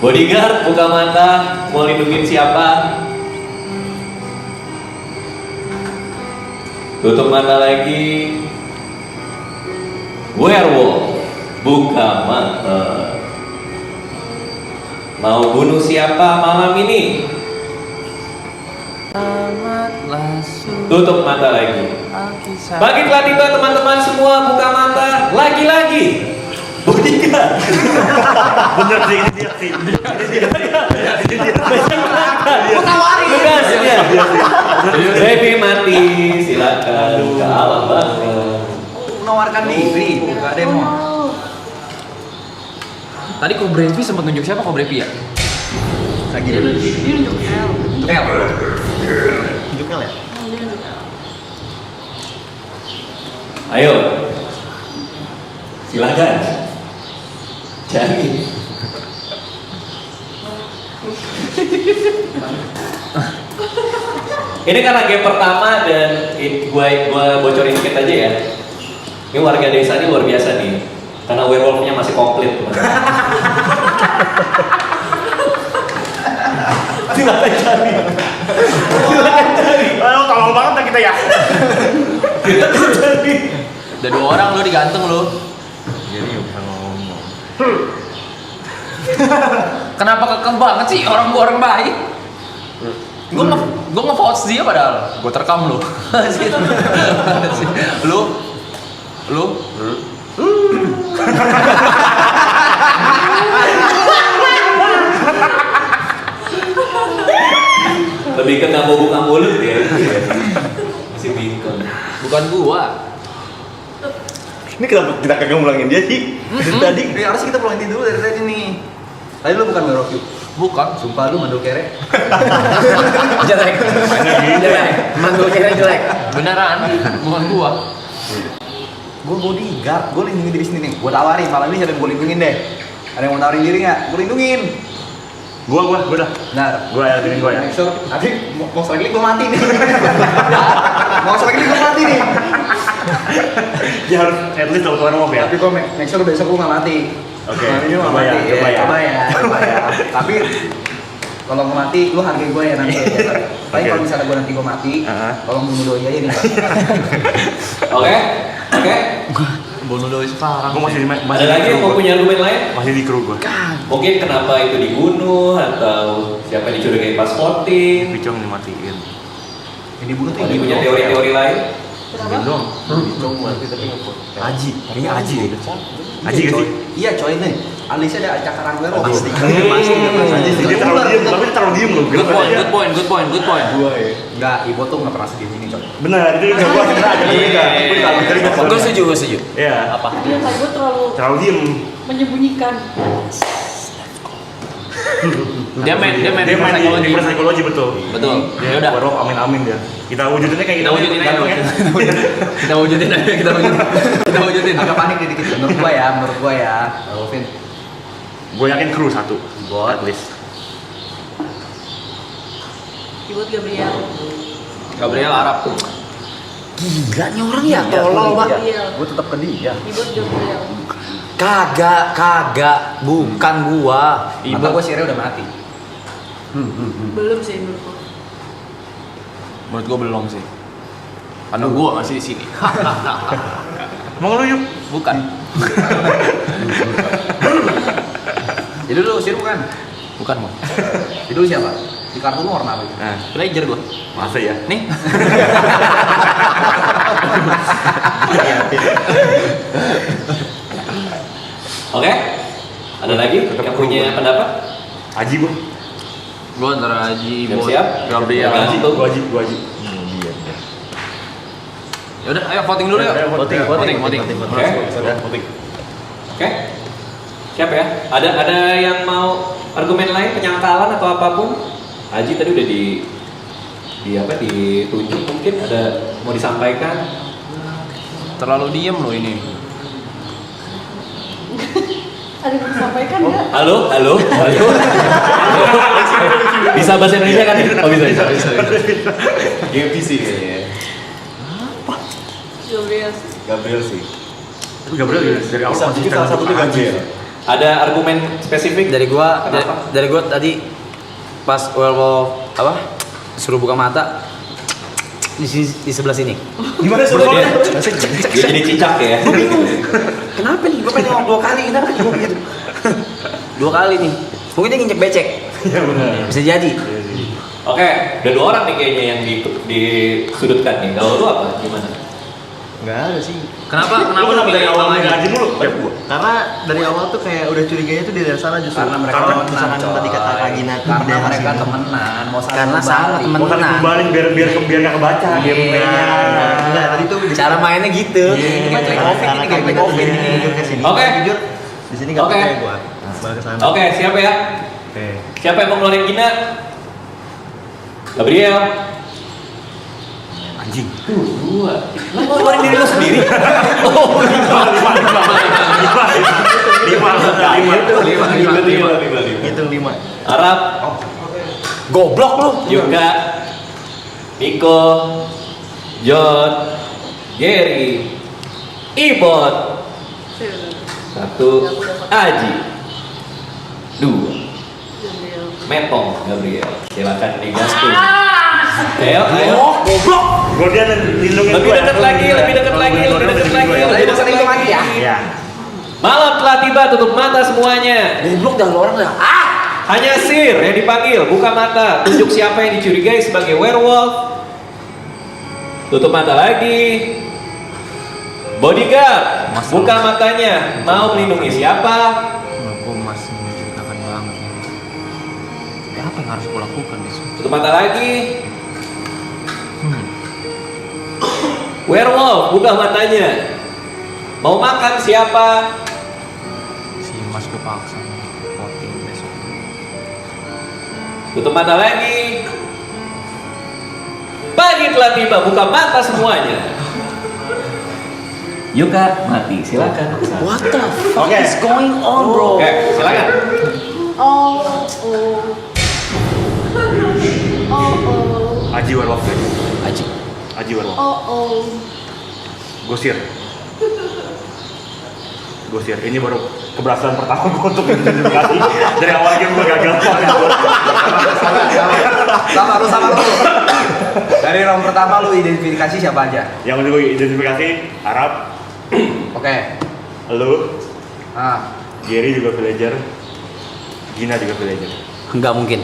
Bodyguard, buka mata. Mau lindungin siapa? Tutup mata lagi. Werewolf, buka mata. Mau bunuh siapa malam ini? Tutup mata lagi. Pagi telah tiba teman-teman semua, buka mata. Lagi-lagi. Bodyguard. Bener sih, ini dia sih. Tugasnya. Baby mati, silakan ke alam baka. Menawarkan diri, nggak ada yang mau. Tadi kok Brevi sempat nunjuk siapa kok Brevi ya? Lagi dia. Dia nunjuk L. L. Tunjuknya ya. Dia nunjuk L. Ayo. Silakan. Cari. Ini karena game pertama dan gua bocorin dikit aja ya. Ini warga desa ini luar biasa nih. Karena werewolfnya masih komplit. Silakan cari. Silakan cari. Ayo, tolong banget lah kita ya. Silakan cari. Ada 2 orang lo digantung lo. Jadi nggak bisa ngomong. Kenapa kekeh banget sih gua orang baik? Gue nge-vote dia padahal gue terekam lu. lu Lebih ke nggak mau buka mulut ya. Masih bingung. bukan gua. Ini kenapa kita kagak ngulangin dia sih? Dari tadi. Harus kita pulangin dulu dari tadi nih. Tadi lu bukan werewolf yuk? Bukan. Sumpah lu mandul kere. Jelek. Jelek. Mandul kira jelek. Beneran, bukan gua. Gue bodyguard, gue lindungin diri sendiri nih. Gue tawarin, malam ini siapa yang gue lindungin deh? Ada yang mau nawarin diri nggak? Gue lindungin. Gua dah. Benar. Gua ya, lindungin gua ya. Make sure, nanti mau selagi gue mati nih. Mau selagi gue mati nih. Dia harus at least tahu tuan ngomong ya. Tapi gue make sure besok gue nggak mati. Oke. Malam ini gue nggak Coba ya, mati. coba ya. Coba ya. Tapi kalau gue mati, lu hargai gue ya nanti. Tapi Oke. kalau misalnya gue nanti gue mati, tolong bunuh doi aja nih. Oke. Bunuh doi sekarang. Gua masih Ada lagi yang mau punya argumen lain? masih di kru gua. Mungkin kenapa itu dibunuh atau siapa yang dicurigai pas voting? Picong dimatiin. Yang dibunuh tuh Ada punya teori-teori lain? Kenapa? Aji, kayaknya Aji deh. Aji gak sih? Iya coy nih, Alisnya ada cakaran werewolf. Pasti. Dia terlalu diem, tapi dia terlalu diem loh. Good point. Enggak, Ibo tuh nggak pernah sedih ini coy. Benar, itu juga gua sebenarnya. Gue setuju. Iya. Apa? Dia tadi gue Terlalu diem. menyembunyikan. Dia main Dia main di psikologi betul. Betul. Dia Ya udah. werewolf amin dia. Kita wujudinnya kayak Kita wujudin aja. gantung ya. Kita wujudin. Agak panik dikit menurut gua ya. Werewolfin. Gue yakin kru satu. Buat. At least. Keyboard Gabriel. Gabriel Arab. Gila nih orang ya, tolol pak. Gue tetap ke dia. Keyboard Gabriel. Kagak, bukan gua. Maka gue sihirnya udah mati. Belum sih menurutku. Menurut gua belum sih. Karena gua masih di sini. Mau lu yuk? Bukan. Jadi lu sihir bukan? Bukan gua. Jadi lu siapa? Di kartu lu warna apa? Nah, Player gua. masa ya? Nih. Oke. Ada lagi yang punya pendapat? Aji gua. Gua antara Haji, Siap-siap. Gabriel. Aji. Gua Aji. Ya udah, ayo voting dulu yuk. Voting. Oke. Oke. Siap ya? Ada yang mau argumen lain, penyangkalan atau apapun? Haji tadi udah ditunjuk, mungkin ada mau disampaikan. Terlalu diem loh ini. Ada yang disampaikan nggak? Halo. Bisa bahasa Indonesia kan? Oh bisa. GPC kayaknya. Gabriel. Sih. Tapi Gabriel dari awal konsisten salah satu untuk Gabriel. Ada argumen spesifik Dari gua, Kenapa? dari gua tadi pas werewolf apa? Suruh buka mata di sebelah sini. Gimana Udah dia jadi cicak ya. Kenapa nih? Gua pengen ngomong 2 kali, kenapa nih gua gitu? 2 kali nih. Mungkin dia nginjek becek. Iya benar. Bisa jadi. Oke, ada 2 orang nih kayaknya yang disudutkan nih. Kalau lu apa? Gimana? Nggak ada sih. Kenapa Lu kenapa dari awal milih Aji mulu? Karena dari awal tuh kayak udah curiganya tuh di daerah sana justru. Karena mereka Kalau temenan, misalkan coy. tadi kata Ragina Karena mereka temenan, mau saling Karena kembali. salah temen. Mau saling Temenan. kembalin biar nggak kebaca gameplaynya. Enggak, tadi tuh Cara mainnya gitu. Ini kayak Black Ops, ini kayak Black Ops ini. jujur ke sini. Oke. Jujur di sini enggak Oke. percaya gua. Balik ke sana. Oke, siapa ya? Oke. Siapa yang mau ngeluarin Gina? Gabriel. Anjing. 2. Lu mau ngeluarin diri lu sendiri? Oh, 5. Hitung 5. Arab, Goblok lu. Yuka, Niko, John, Gary, Ibot, 1, Aji, 2, Metong, Gabriel. Silakan digaspung. Ayo. Goblok. Gua dia lindungin Lebih dekat lagi. Ya. Malam telah tiba, tutup mata semuanya. Goblok dah lu orang dah. Hanya Sir yang dipanggil, buka mata, tunjuk siapa yang dicurigai sebagai werewolf. Tutup mata lagi. Bodyguard, buka matanya, mau melindungi siapa? Gua masih mencurigakan banget. Apa yang harus gua lakukan di sini? Tutup mata lagi. Werewolf, buka matanya. Mau makan siapa? Si Mas kepaksa voting besok. Tutup mata lagi. Pagi telah tiba, buka mata semuanya. Yuka mati, silakan. What the fuck is going on, bro? Oke, silakan. Oh. Aji werewolf. Aji. Aji werewolf. Oh. Gosir. Ini baru keberhasilan pertama gue untuk identifikasi. Dari awal game gue gagal. Sama lu. Dari round pertama lu identifikasi siapa aja? Yang udah gue identifikasi Arab, Oke. lu, Ah, Gary juga villager, Gina juga villager. Enggak mungkin.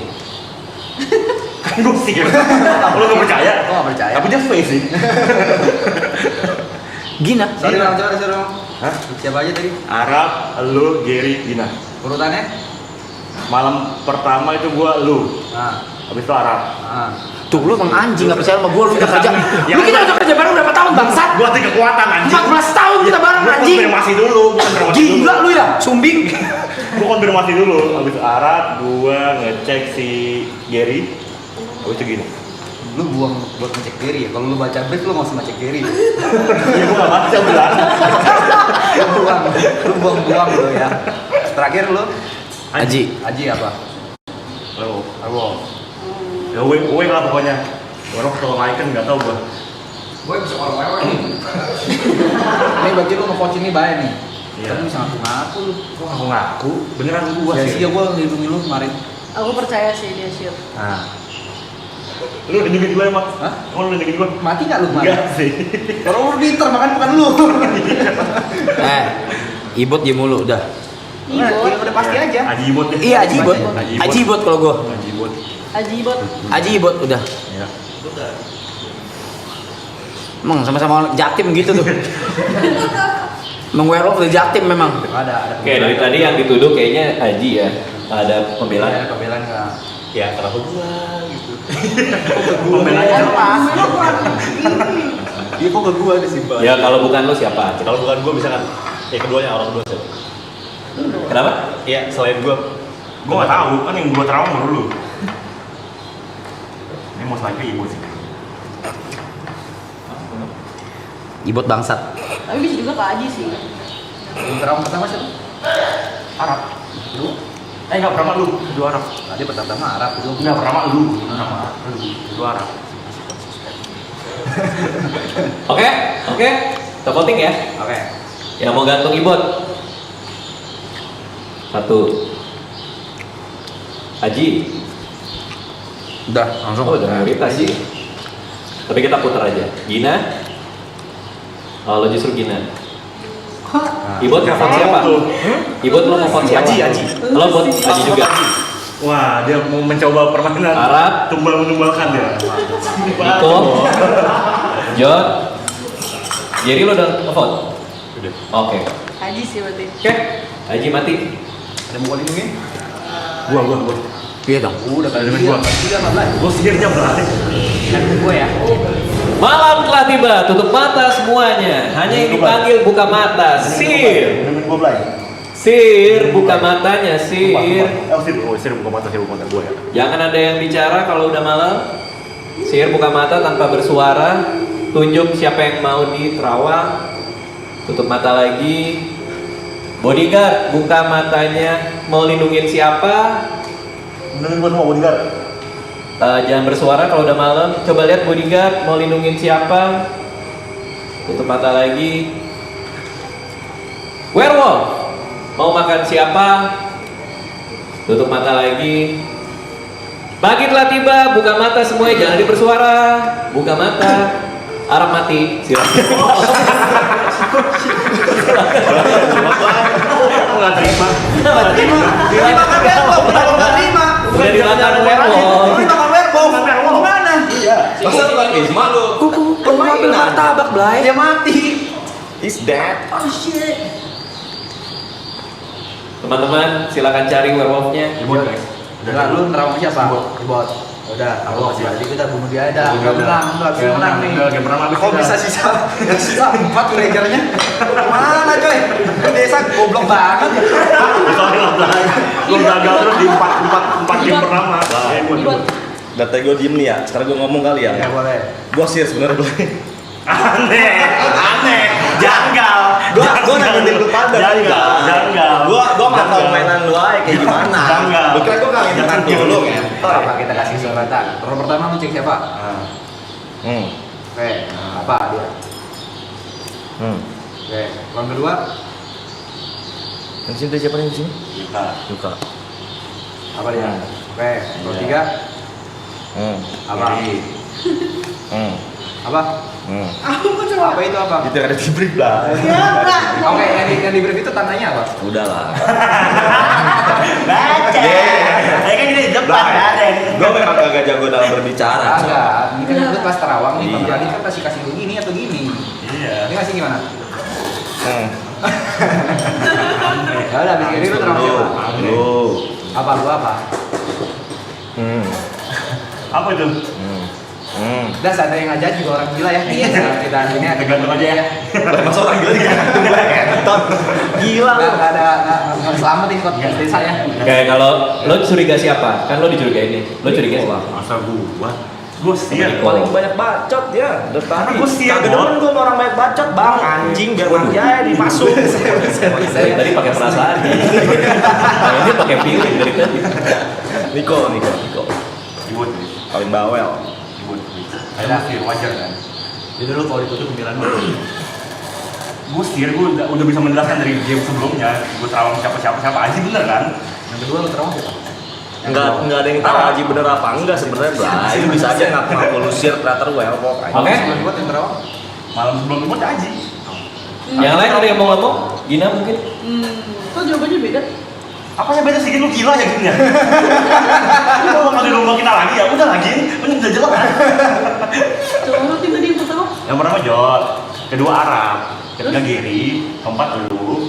Kan gue sih, lu gak percaya? gua nggak percaya. Tapi just face sih. Gina. Sorry, Bang, coba disuruh. Hah? Siapa aja tadi? Arab, lu, Gary, Gina. Urutannya? Malam pertama itu gua lu, Ah, habis itu Arab. ah. Tuh lu emang anjing gak percaya sama gue, lu udah kerja. Ya, Lu kita udah kerja bareng berapa tahun bangsat? Gua tinggal kekuatan anjing. 14 tahun kita bareng Gua anjing. konfirmasi dulu, Gila lu ya, sumbing. Gua konfirmasi dulu, habis Arab, gua ngecek si Gary, habis itu gini. Lu buang buat ngecek diri ya. Kalau lu baca brief lu nggak usah ngecek diri. Iya gua gak baca bilang. lu buang lu ya. Terakhir lu Aji. Aji apa? Lo, ya uwe lah pokoknya. Orang kalau icon nggak tahu gua. Gue bisa orang Ini berarti lu nge-coach ini bayar nih. Iya. Kan lu bisa ngaku lu. Gua ngaku, beneran gua Ya sih. sih, gue ngelindungi lu kemarin. Aku percaya sih dia sih. Nah, Lu nunjukin gua emang? Hah? Lu nunjukin gua? mati nggak lu kemarin? Enggak sih. Kalau lu pinter, makan bukan lu. Ibot dia mulu udah. Nah, udah pasti aja. Aji Ibot. Iya, Aji Ibot. Aji Ibot kalau gua. Aji Ibot. Ajibot. Aji Ibot udah. Ya. Emang sama-sama jaktim gitu tuh. Emang werewolf udah jaktim memang. Ada. Oke, dari tadi yang dituduh kayaknya Aji ya. Ada pembelaan. Ada pembelaan nggak? Ya kenapa gua gitu. Pembelaannya pas. Dia kok ke gua disimpan. Ya kalau bukan lu siapa? Kalau bukan gue bisa kan, ya keduanya orang kedua siapa? Kenapa? Iya, selain gue. Gua nggak tahu, kan yang gua trauma baru lu. Ini mau lagi Ibu sih. Ibot bangsat. Tapi bisa juga Kak Aji sih. Yang trauma pertama siapa? Arab. Lu? Nggak pertama lu, dua Arab. Tadi pertama Arab itu. Nggak pertama lu, dua Arab. Oke, kita voting ya. Oke. Yang mau gantung Ibot. 1. Aji. Udah, langsung. Oh, udah mayoritas sih. Tapi kita putar aja. Gina. Oh, lo justru Gina. Ibot mau vote siapa? Ibot lo mau vote siapa? Aji. Lo vote Aji juga. Wah, dia mau mencoba permainan Arab. tumbal-menumbalkan dia. Niko. John. Jadi lo udah vote? Udah. Oke. Aji sih berarti. Oke. Aji mati. Ada mau lindungi? Gua. Iya dong. Udah kali Gua. Gua sendirinya berani. Kan gue ya. Malam telah tiba, tutup mata semuanya. Hanya yang dipanggil buka mata. Sir. Nemenin gua belai. Sir, buka matanya, Sir. Sir buka mata gua ya. Jangan ada yang bicara kalau udah malam. Sir buka mata tanpa bersuara. Tunjuk siapa yang mau diterawang. Tutup mata lagi. Bodyguard, buka matanya. Mau lindungin siapa? Nemenin gua semua bodyguard. Jangan bersuara kalau udah malam. Coba lihat bodyguard mau lindungin siapa. Tutup mata lagi. Werewolf mau makan siapa. Tutup mata lagi. Pagi telah tiba. Buka mata semuanya. Jangan bersuara. Buka mata. Arab mati. Silakan. Nggak terima. Dimakan werewolf, kenapa nggak terima? Udah dimakan werewolf. Dimakan werewolf. Gimana? Iya. Masa lu kan Isma lu? Kuku ambil martabak, Blay. Dia mati. He's dead. Oh shit. Teman-teman silakan cari werewolfnya. Ibot guys. Udah, lu nerawang siapa? Ibot. Udah, aku berarti kita bunuh dia ada. Udah menang, udah bisa menang nih. Udah game pertama habis. Kok bisa sisa? Yang sisa 4 villagernya? Mana coy? Desa goblok banget. Soalnya belai. Lu gagal terus di 4 game pertama. Data gue diem nih ya, sekarang gue ngomong kali ya. Ya boleh. Gue sih sebenarnya gue. Aneh, janggal. Gue nanggepin lu pada. Janggal. Gue nggak tahu mainan lu aja kayak gimana. Janggal. Lu kira gue nggak nginjekan dulu kan? Apa kita kasih kesempatan? Round pertama lu cek siapa? Oke, apa dia? Oke, round kedua. Yang sini siapa nih di sini? Luka. Apa dia? Oke, round tiga. Apa? Apa? Apa itu apa? Itu ada di brief lah. Oke, yang di brief itu tandanya apa? Udahlah. Baca. Saya kan di depan ada. Gue memang agak jago dalam berbicara. Agak. Ini kan itu pas terawang nih, Bang Radit kan pasti kasih begini atau gini. Iya. Ini kasih gimana? Ya udah, habis ini lu terawang siapa? Lu. Apa lu apa? Apa itu? Udah ada yang ngajak juga orang gila ya. Iya. Kita ini ada Tergantung aja ya. Masa orang gila digantung entot. Gila lu. Nggak ada nggak selamat ini kok desa ya. Kayak kalau lo curiga siapa? Kan lo dicurigain nih. Lo curiga siapa? Masa gua siap. Paling banyak bacot ya. Dari tadi. Gue siap. Kagak demen gue sama orang banyak bacot, Bang. Anjing biar mati aja dipasung. Dari tadi pakai perasaan. Nah, ini pakai feeling dari tadi. Niko. Ibut. Paling bawel. Ibut. Ada sih wajar kan. Jadi lu kalau ditutup pembicaraan lu. Gue sih, gue udah bisa menjelaskan dari game sebelumnya. Gue terawang siapa aja bener kan? Yang kedua lu terawang siapa? Enggak ada yang tahu Haji bener apa enggak sebenarnya, Blay. Lu bisa aja ngaku lu share well pok. Oke. Yang buat yang terawang? Malam sebelum ibut Haji. Yang lain ada yang mau ngomong? Gina mungkin? Kok jawabannya beda? Apanya beda sih, lu gila ya gini ya? Lu mau di rumah kita lagi ya? Udah lagi, ini udah jelas kan? Coba rutin tadi yang pertama. Yang pertama Jod, kedua Arab, ketiga Geri, keempat lu,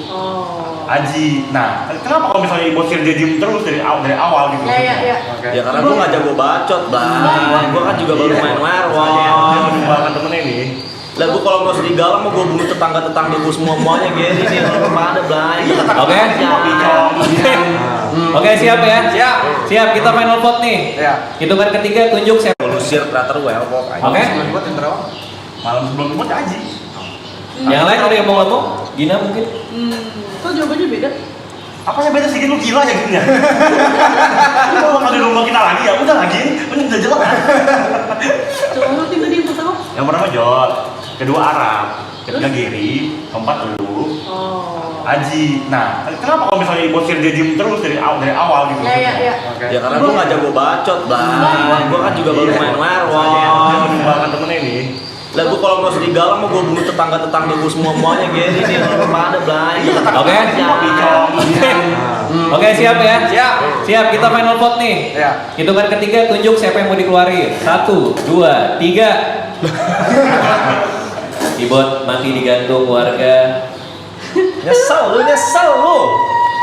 Aji. Nah, kenapa kalau misalnya ibu sir jejim terus dari awal gitu? Ya. Ya karena gue gak jago bacot, Blay. Gue kan juga baru main werewolf. Bahkan temennya nih. Lah gue kalau mau serigala mau gue bunuh tetangga gue semuanya Geri sih. Lu pada, Blay. Oke. Oke, siap ya? Siap, kita final vote nih. Ya. Hitungan ketiga tunjuk siapa. Lu share well pok. Oke. Yang buat yang terawang? Malam sebelum ibut Haji. Yang lain ada yang mau ngomong? Gina mungkin? Kok jawabannya beda? Apanya beda sih, lu gila ya gini ya? Lu mau di rumah kita lagi ya? Udah lagi, ini udah jelas kan? Coba rutin tadi yang pertama. Yang pertama Jod, kedua Arab, ketiga Geri, keempat lu, Aji. Nah, kenapa kalau misalnya ibu sir jejim terus dari awal gitu? Ya. Ya karena gue gak jago bacot, Blay. Gue kan juga baru main werewolf. Bahkan temennya nih. Lah gue kalau mau serigala mau gue bunuh tetangga gue semuanya Geri sih. Lu pada, Blay. Oke. Oke, siap ya? Siap, kita final vote nih. Ya. Hitungan ketiga tunjuk siapa yang mau dikeluarin. 1, 2, 3. Ibot mati digantung warga. Nyesel lu.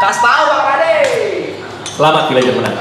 Kas tau Bang Ade. Selamat Villager menang.